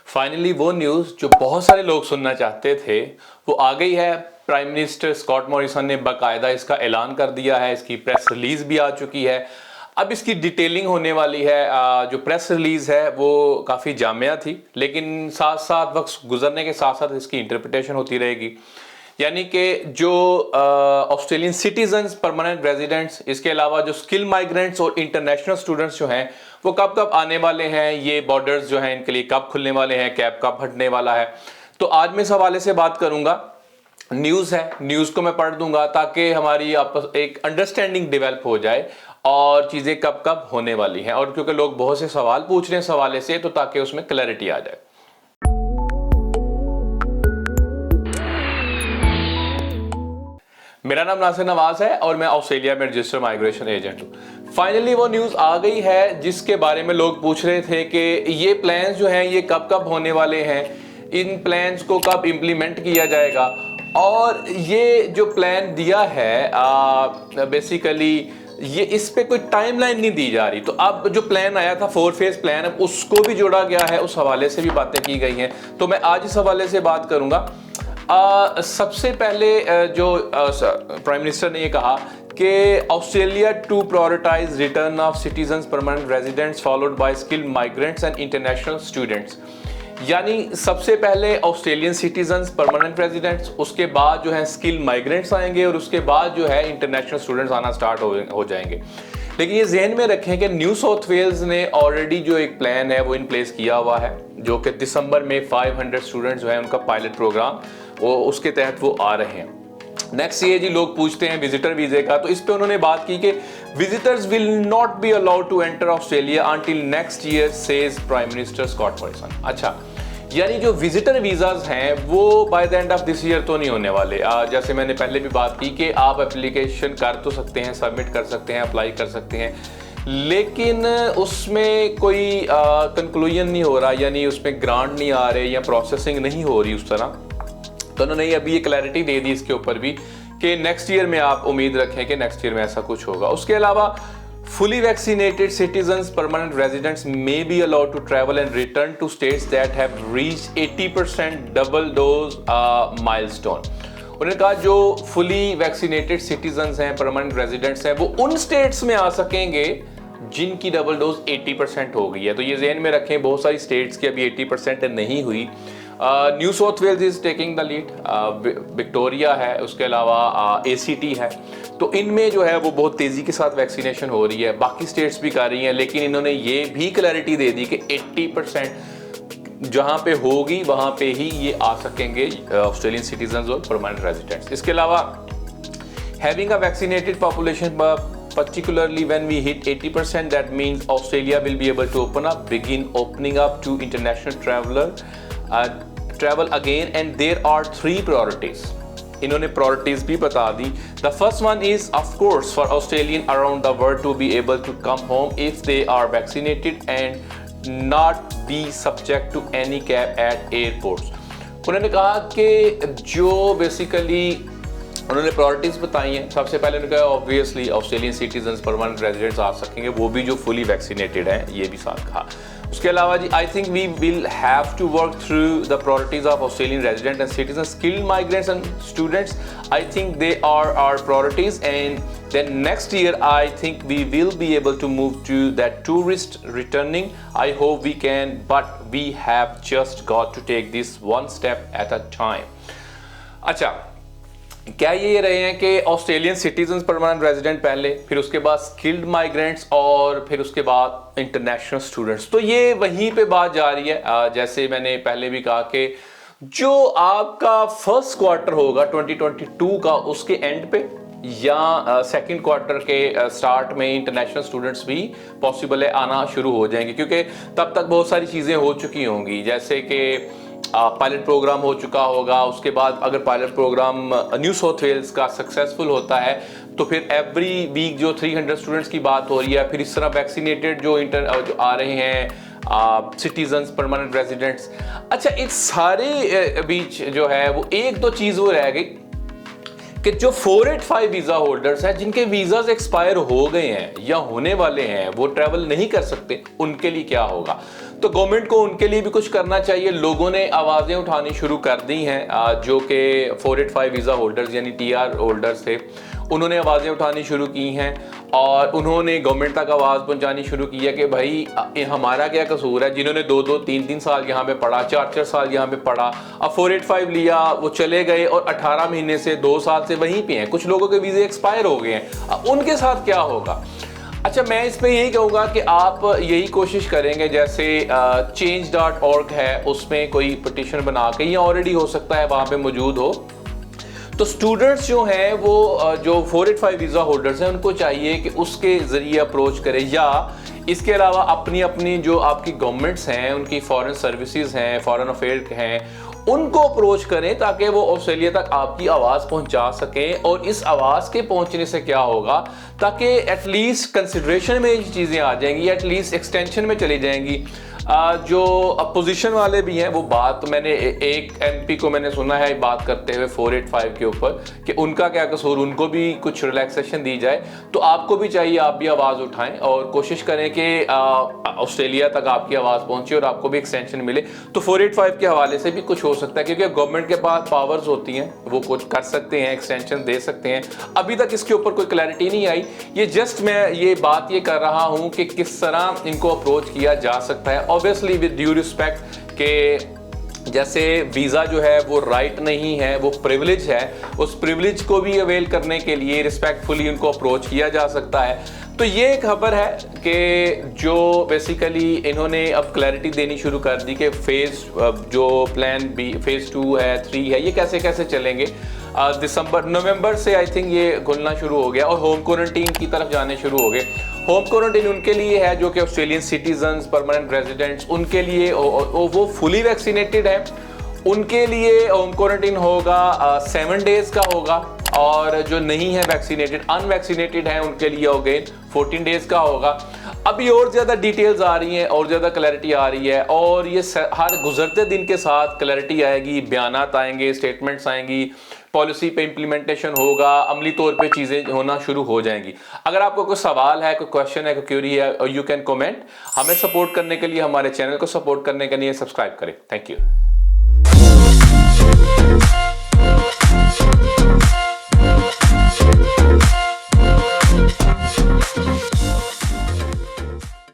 Finally वो news जो बहुत सारे लोग सुनना चाहते थे वो आ गई है। प्राइम मिनिस्टर स्कॉट मॉरिसन ने बाकायदा इसका ऐलान कर दिया है, इसकी प्रेस रिलीज भी आ चुकी है। अब इसकी डिटेलिंग होने वाली है। जो प्रेस रिलीज है वो काफ़ी जामिया थी, लेकिन साथ साथ वक्त गुजरने के साथ साथ इसकी इंटरप्रिटेशन होती रहेगी। यानी कि जो ऑस्ट्रेलियन सिटीजन्स, परमानेंट रेजिडेंट्स, इसके अलावा जो स्किल माइग्रेंट्स और इंटरनेशनल स्टूडेंट्स जो हैं वो कब कब आने वाले हैं, ये बॉर्डर्स जो हैं इनके लिए कब खुलने वाले हैं, कैब कब हटने वाला है। तो आज मैं इस हवाले से बात करूंगा। न्यूज़ है, न्यूज़ को मैं पढ़ दूंगा ताकि हमारी आपस एक अंडरस्टैंडिंग डेवलप हो जाए और चीज़ें कब कब होने वाली हैं। और क्योंकि लोग बहुत से सवाल पूछ रहे हैं इस हवाले से, तो ताकि उसमें क्लैरिटी आ जाए। मेरा नाम नासिर नवाज है और मैं ऑस्ट्रेलिया में रजिस्टर्ड माइग्रेशन एजेंट हूँ। फाइनली वो न्यूज़ आ गई है जिसके बारे में लोग पूछ रहे थे कि ये प्लान्स जो हैं ये कब कब होने वाले हैं, इन प्लान्स को कब इम्प्लीमेंट किया जाएगा। और ये जो प्लान दिया है बेसिकली ये इस पे कोई टाइमलाइन नहीं दी जा रही। तो अब जो प्लान आया था 4 फेज प्लान, अब उसको भी जोड़ा गया है, उस हवाले से भी बातें की गई हैं। तो मैं आज इस हवाले से बात करूंगा। सबसे पहले जो प्राइम मिनिस्टर ने ये कहा कि Australia to prioritise return of citizens, permanent residents followed by skilled migrants and international students. यानी सबसे पहले ऑस्ट्रेलियन सिटीजन्स, परमानेंट रेजिडेंट्स, उसके बाद जो है स्किल माइग्रेंट्स आएंगे और उसके बाद जो है इंटरनेशनल स्टूडेंट्स आना स्टार्ट हो जाएंगे। लेकिन ये जहन में रखें कि न्यू साउथ वेल्स ने ऑलरेडी जो एक प्लान है वो इन प्लेस किया हुआ है, जो कि दिसंबर में 500 स्टूडेंट्स जो है उनका पायलट प्रोग्राम वो उसके तहत वो आ रहे हैं। नेक्स्ट ये जी लोग पूछते हैं विजिटर वीजे का, तो इस पे उन्होंने बात की कि visitors will not be allowed to enter Australia until next year, says prime minister Scott Morrison. अच्छा, यानी जो विजिटर वीजाज हैं वो by the end of this year तो नहीं होने वाले। जैसे मैंने पहले भी बात की कि आप एप्लीकेशन कर तो सकते हैं, सबमिट कर सकते हैं, अप्लाई कर सकते हैं, लेकिन उसमें कोई कंक्लूजन नहीं हो रहा, यानी उसमें ग्रांट नहीं आ रहे या प्रोसेसिंग नहीं हो रही उस तरह। तो उन्होंने अभी ये क्लैरिटी दे दी इसके ऊपर भी कि नेक्स्ट ईयर में आप उम्मीद रखें कि नेक्स्ट ईयर में ऐसा कुछ होगा। उसके अलावा fully vaccinated citizens, permanent residents may be allowed to travel and return to states that have reached 80% double dose milestone। उन्होंने कहा जो fully vaccinated citizens हैं, permanent residents हैं, वो उन states में आ सकेंगे जिनकी डबल डोज 80% हो गई है। तो ये ज़हन में रखें, बहुत सारी स्टेट्स की अभी 80% नहीं हुई। New South Wales is taking the lead, Victoria है, उसके अलावा ACT है। तो इनमें जो है वो बहुत तेज़ी के साथ वैक्सीनेशन हो रही है, बाकी स्टेट्स भी कर रही हैं, लेकिन इन्होंने ये भी क्लैरिटी दे दी कि 80% जहाँ पे होगी वहाँ पे ही ये आ सकेंगे ऑस्ट्रेलियन सिटीजन्स और परमानेंट रेजिडेंट्स। इसके अलावा having a vaccinated population, particularly when we hit 80%, that means Australia will be able to begin opening up to international travel again, and there are 3 priorities। इन्होंने priorities भी बता दी। The first one is of course for Australian around the world to be able to come home if they are vaccinated and not be subject to any cap at airports। उन्होंने कहा कि जो basically उन्होंने priorities बताई हैं, सबसे पहले उन्होंने कहा obviously Australian citizens, permanent residents आ सकेंगे, वो भी जो फुली वैक्सीनेटेड हैं, ये भी साथ कहा। उसके अलावा जी I think we will have to work through the priorities of Australian resident and citizen, skilled migrants and students. I think they are our priorities, and then next year I think we will be able to move to that tourist returning। I hope we can, but we have just got to take this one step at a time। अच्छा, क्या ये रहे हैं कि Australian citizens, permanent resident पहले, फिर उसके बाद स्किल्ड माइग्रेंट्स और फिर उसके बाद इंटरनेशनल स्टूडेंट्स। तो ये वहीं पे बात जा रही है। जैसे मैंने पहले भी कहा कि जो आपका फर्स्ट क्वार्टर होगा 2022 का, उसके एंड पे या सेकंड क्वार्टर के स्टार्ट में इंटरनेशनल स्टूडेंट्स भी पॉसिबल है आना शुरू हो जाएंगे, क्योंकि तब तक बहुत सारी चीज़ें हो चुकी होंगी। जैसे कि पायलट प्रोग्राम हो चुका होगा, उसके बाद अगर pilot programme New South Wales का सक्सेसफुल होता है तो फिर एवरी वीक जो 300 स्टूडेंट्स की बात हो रही है, फिर इस तरह वैक्सीनेटेड जो आ रहे हैं सिटीजन्स, परमानेंट रेजिडेंट्स। अच्छा, इस सारे बीच जो है वो एक दो चीज़ वो रह गई कि जो 485 वीज़ा होल्डर्स हैं जिनके वीज़ाज एक्सपायर हो गए हैं या होने वाले हैं, वो ट्रैवल नहीं कर सकते, उनके लिए क्या होगा। तो गवर्नमेंट को उनके लिए भी कुछ करना चाहिए। लोगों ने आवाज़ें उठानी शुरू कर दी हैं, जो कि 485 वीज़ा होल्डर्स यानी TR होल्डर्स थे, उन्होंने आवाज़ें उठानी शुरू की हैं और उन्होंने गवर्नमेंट तक आवाज़ पहुंचानी शुरू की है कि भाई हमारा क्या कसूर है। जिन्होंने 2-2 3-3 साल यहाँ पे पढ़ा, 4-4 साल यहाँ पे पढ़ा, अब 485 लिया, वो चले गए और 18 महीने से 2 साल से वहीं पे हैं। कुछ लोगों के वीज़े एक्सपायर हो गए हैं, अब उनके साथ क्या होगा। अच्छा, मैं इस पे यही कहूँगा कि आप यही कोशिश करेंगे, जैसे change.org है, उसमें कोई पिटीशन बना के, या ऑलरेडी हो सकता है वहाँ पे मौजूद हो, तो स्टूडेंट्स जो हैं वो जो 485 वीज़ा होल्डर्स हैं उनको चाहिए कि उसके ज़रिए अप्रोच करें, या इसके अलावा अपनी अपनी जो आपकी गवर्नमेंट्स हैं, उनकी फॉरेन सर्विसेज हैं, फॉरेन अफेयर हैं, उनको अप्रोच करें ताकि वो ऑस्ट्रेलिया तक आपकी आवाज़ पहुंचा सकें। और इस आवाज़ के पहुंचने से क्या होगा, ताकि एटलीस्ट कंसिडरेशन में ये चीज़ें आ जाएंगी, एटलीस्ट एक्सटेंशन में चली जाएंगी। जो अपोजिशन वाले भी हैं वो बात, मैंने एक MP को मैंने सुना है बात करते हुए 485 के ऊपर कि उनका क्या कसूर, उनको भी कुछ रिलैक्सेशन दी जाए। तो आपको भी चाहिए, आप भी आवाज़ उठाएं और कोशिश करें कि ऑस्ट्रेलिया तक आपकी आवाज़ पहुंचे और आपको भी एक्सटेंशन मिले। तो 485 के हवाले से भी कुछ हो सकता है, क्योंकि गवर्नमेंट के पास पावर्स होती हैं, वो कुछ कर सकते हैं, एक्सटेंशन दे सकते हैं। अभी तक इसके ऊपर कोई क्लैरिटी नहीं आई। ये जस्ट मैं ये बात ये कर रहा हूँ कि किस तरह इनको अप्रोच किया जा सकता है। ऑब्वियसली विद ड्यू रिस्पेक्ट के जैसे वीज़ा जो है वो राइट नहीं है, वो प्रिविलेज है, उस प्रिविलेज को भी अवेल करने के लिए रिस्पेक्टफुली उनको अप्रोच किया जा सकता है। तो ये खबर है कि जो बेसिकली इन्होंने अब क्लैरिटी देनी शुरू कर दी कि फेज़ जो प्लान बी, फेज़ 2 है, 3 है, ये कैसे कैसे चलेंगे। नवंबर से आई थिंक ये खुलना शुरू हो गया और होम क्वारंटीन की तरफ जाने शुरू हो गए। होम क्वारंटीन उनके लिए है जो कि ऑस्ट्रेलियन सिटीजन्स, परमानेंट रेजिडेंट्स, उनके लिए वो फुली वैक्सीनेटेड है, उनके लिए होम क्वारंटीन होगा 7 डेज का होगा, और जो नहीं है वैक्सीनेटेड, अनवैक्सीनेटेड है, उनके लिए अगेन 14 डेज का होगा। अभी और ज़्यादा डिटेल्स आ रही हैं और ज़्यादा क्लैरिटी आ रही है, और ये हर गुजरते दिन के साथ क्लैरिटी आएगी, बयानात आएंगे, स्टेटमेंट्स आएंगी, पॉलिसी पे इम्प्लीमेंटेशन होगा, अमली तौर पे चीज़ें होना शुरू हो जाएंगी। अगर आपको कोई सवाल है, कोई क्वेश्चन है, कोई क्वेरी है, यू कैन कमेंट। हमें सपोर्ट करने के लिए, हमारे चैनल को सपोर्ट करने के लिए सब्सक्राइब करें। Thank you.